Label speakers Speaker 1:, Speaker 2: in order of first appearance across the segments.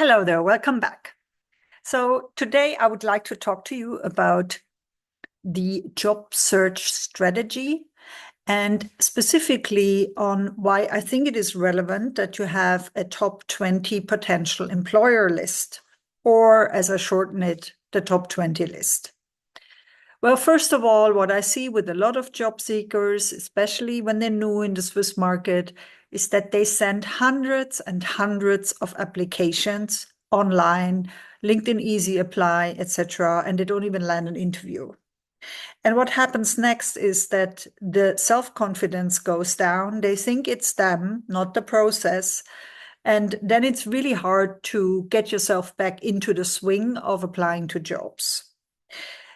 Speaker 1: Hello there, welcome back. So today I would like to talk to you about the job search strategy and specifically on why I think it is relevant that you have a top 20 potential employer list, or as I shorten it, the top 20 list. Well, first of all, what I see with a lot of job seekers, especially when they're new in the Swiss market, is that they send hundreds and hundreds of applications online, LinkedIn Easy Apply, etc., and they don't even land an interview. And what happens next is that the self-confidence goes down. They think it's them, not the process. And then it's really hard to get yourself back into the swing of applying to jobs.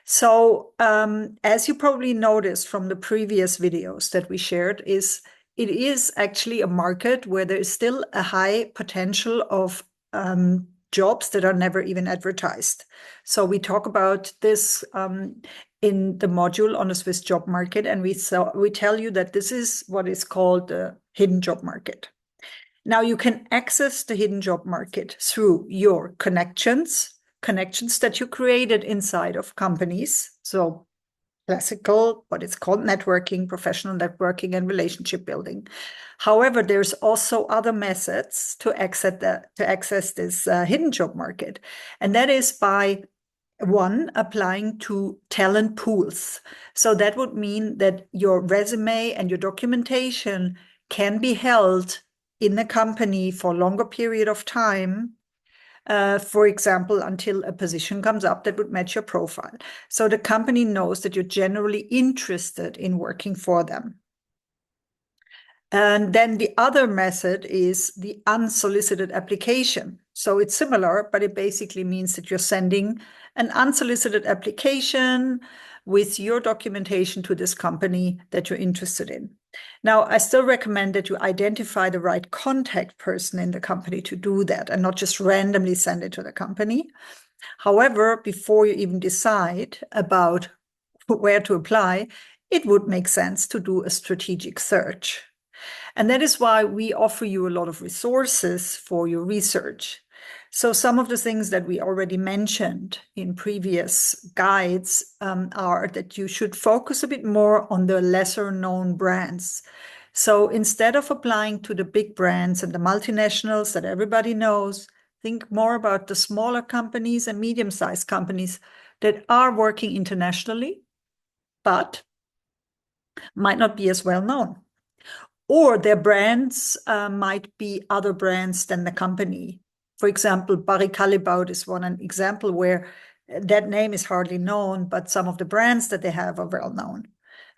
Speaker 1: So as you probably noticed from the previous videos that we shared, it is actually a market where there is still a high potential of jobs that are never even advertised. So we talk about this in the module on the Swiss job market, and we tell you that this is what is called the hidden job market. Now you can access the hidden job market through your connections that you created inside of companies. So classical, what it's called networking, professional networking, and relationship building. However, there's also other methods to access this hidden job market. And that is by one, applying to talent pools. So that would mean that your resume and your documentation can be held in a company for a longer period of time, for example, until a position comes up that would match your profile. So the company knows that you're generally interested in working for them. And then the other method is the unsolicited application. So it's similar, but it basically means that you're sending an unsolicited application with your documentation to this company that you're interested in. Now, I still recommend that you identify the right contact person in the company to do that and not just randomly send it to the company. However, before you even decide about where to apply, it would make sense to do a strategic search. And that is why we offer you a lot of resources for your research. So some of the things that we already mentioned in previous guides are that you should focus a bit more on the lesser known brands. So instead of applying to the big brands and the multinationals that everybody knows, think more about the smaller companies and medium-sized companies that are working internationally, but might not be as well known. Or their brands might be other brands than the company. For example, Barry Callebaut is one example where that name is hardly known, but some of the brands that they have are well known.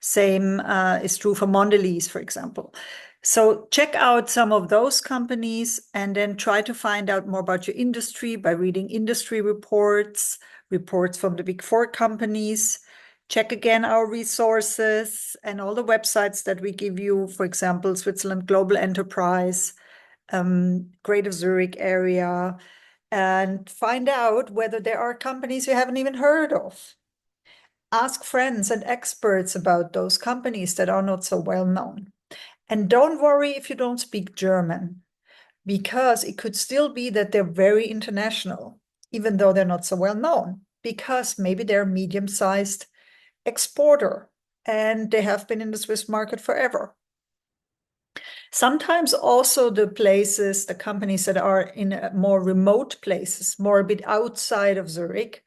Speaker 1: Same is true for Mondelez, for example. So check out some of those companies and then try to find out more about your industry by reading industry reports from the Big Four companies. Check again our resources and all the websites that we give you, for example, Switzerland Global Enterprise, Greater Zurich area, and find out whether there are companies you haven't even heard of. Ask friends and experts about those companies that are not so well known. And don't worry if you don't speak German, because it could still be that they're very international, even though they're not so well known, because maybe they're medium-sized exporter and they have been in the Swiss market forever. Sometimes also the companies that are in more remote places, more a bit outside of Zurich,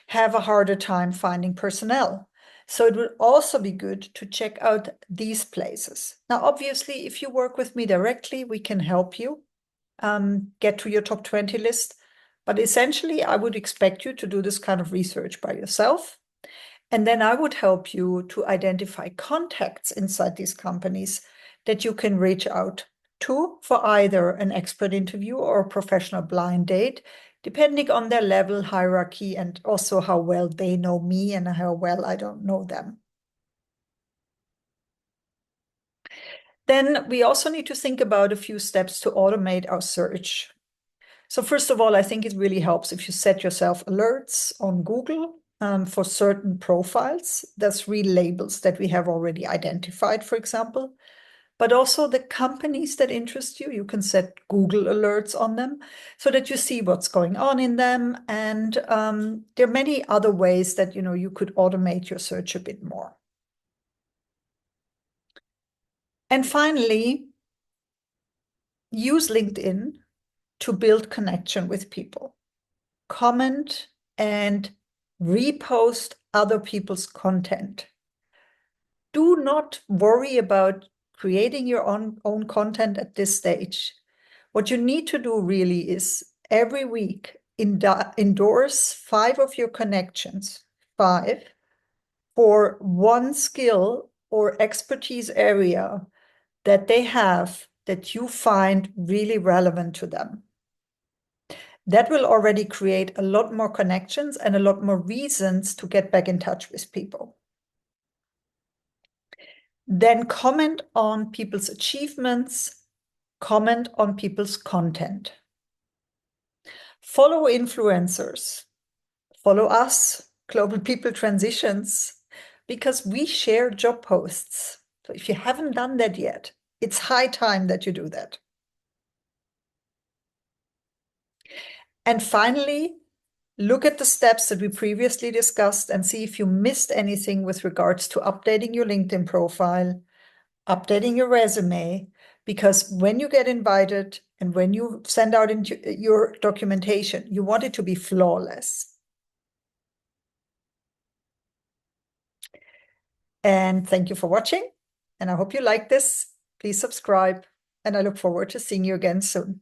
Speaker 1: have a harder time finding personnel. So it would also be good to check out these places. Now, obviously, if you work with me directly, we can help you get to your top 20 list. But essentially, I would expect you to do this kind of research by yourself. And then I would help you to identify contacts inside these companies that you can reach out to for either an expert interview or a professional blind date, depending on their level, hierarchy, and also how well they know me and how well I don't know them. Then we also need to think about a few steps to automate our search. So first of all, I think it really helps if you set yourself alerts on Google for certain profiles. That's real labels that we have already identified, for example. but also the companies that interest you. You can set Google alerts on them so that you see what's going on in them. And there are many other ways that you could automate your search a bit more. And finally, use LinkedIn to build connection with people. Comment and repost other people's content. Do not worry about creating your own content at this stage. What you need to do really is every week endorse 5 of your connections, 5, for one skill or expertise area that they have that you find really relevant to them. That will already create a lot more connections and a lot more reasons to get back in touch with people. Then comment on people's achievements, comment on people's content. Follow influencers, follow us, Global People Transitions, because we share job posts. So if you haven't done that yet, it's high time that you do that. And finally, look at the steps that we previously discussed and see if you missed anything with regards to updating your LinkedIn profile, updating your resume, because when you get invited and when you send out your documentation, you want it to be flawless. And thank you for watching. And I hope you like this. Please subscribe. And I look forward to seeing you again soon.